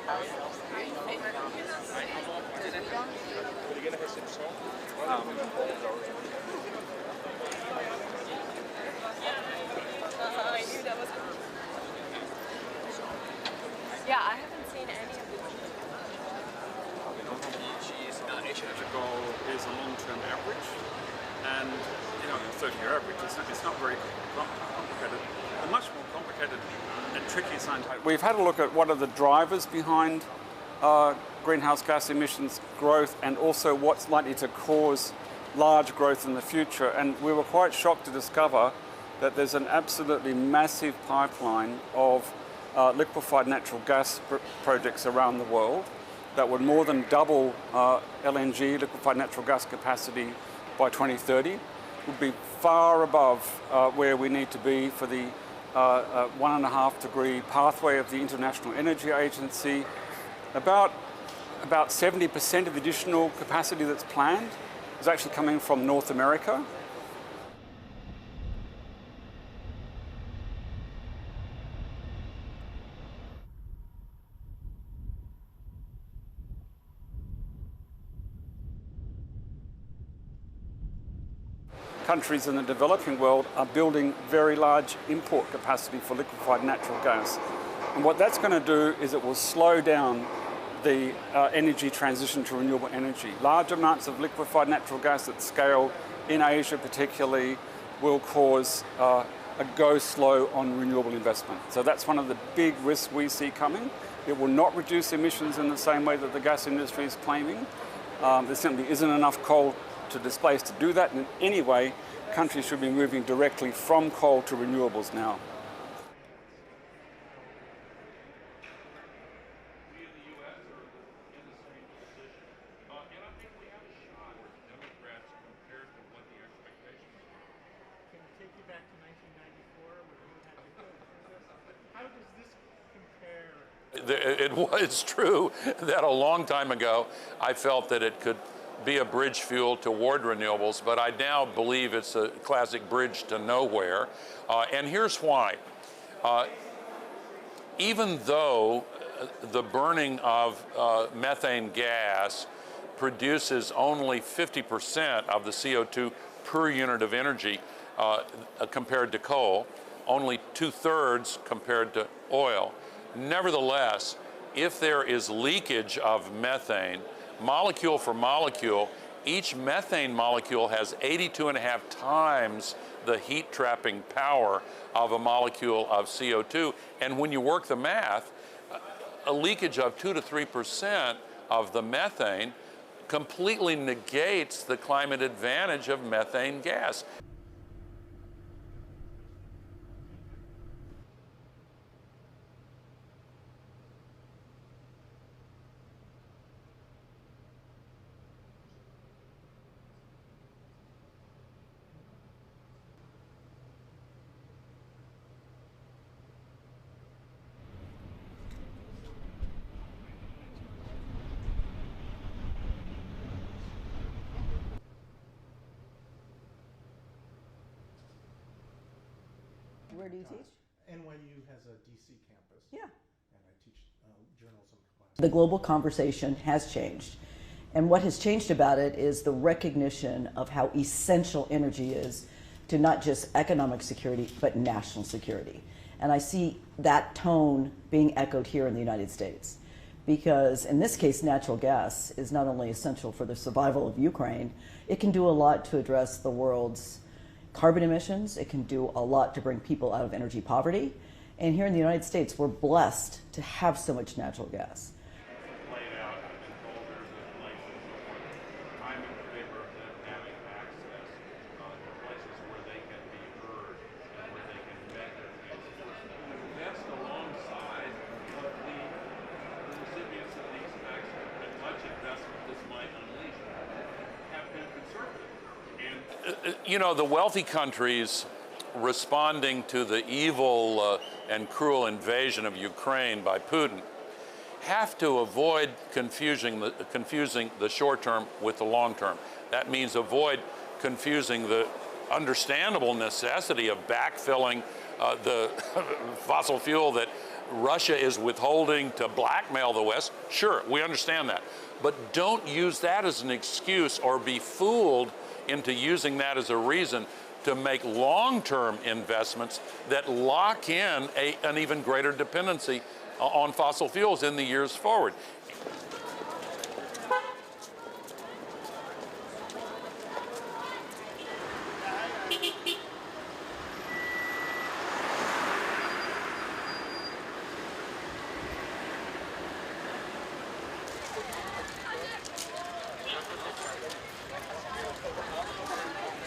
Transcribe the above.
I knew that was. Yeah, I haven't seen any of the. The goal is a long-term average, and you know, a 30-year average. It's not very complicated. A much more complicated and tricky scientific. We've had a look at what are the drivers behind greenhouse gas emissions growth, and also what's likely to cause large growth in the future. And we were quite shocked to discover that there's an absolutely massive pipeline of liquefied natural gas projects around the world that would more than double LNG, liquefied natural gas capacity, by 2030. Would be far above where we need to be for the 1.5 degree pathway of the International Energy Agency. About 70% of the additional capacity that's planned is actually coming from North America. Countries in the developing world are building very large import capacity for liquefied natural gas. And what that's going to do is it will slow down the energy transition to renewable energy. Large amounts of liquefied natural gas at scale in Asia particularly will cause a go slow on renewable investment. So that's one of the big risks we see coming. It will not reduce emissions in the same way that the gas industry is claiming. There simply isn't enough coal to displace to do that. And in any way, countries should be moving directly from coal to renewables now. It was true that a long time ago I felt that it could be a bridge fuel toward renewables, but I now believe it's a classic bridge to nowhere. And here's why. Even though the burning of methane gas produces only 50% of the CO2 per unit of energy compared to coal, only 2/3 compared to oil. Nevertheless, if there is leakage of methane, molecule for molecule, each methane molecule has 82.5 times the heat trapping power of a molecule of CO2. And when you work the math, a leakage of 2 to 3% of the methane completely negates the climate advantage of methane gas. Where do you teach? NYU has a DC campus. Yeah. And I teach journalism class. The global conversation has changed. And what has changed about it is the recognition of how essential energy is to not just economic security, but national security. And I see that tone being echoed here in the United States. Because in this case, natural gas is not only essential for the survival of Ukraine, it can do a lot to address the world's carbon emissions. It can do a lot to bring people out of energy poverty. And here in the United States, we're blessed to have so much natural gas. You know, the wealthy countries responding to the evil and cruel invasion of Ukraine by Putin have to avoid confusing the short term with the long term. That means avoid confusing the understandable necessity of backfilling the fossil fuel that Russia is withholding to blackmail the West. Sure, we understand that. But don't use that as an excuse or be fooled into using that as a reason to make long-term investments that lock in an even greater dependency on fossil fuels in the years forward.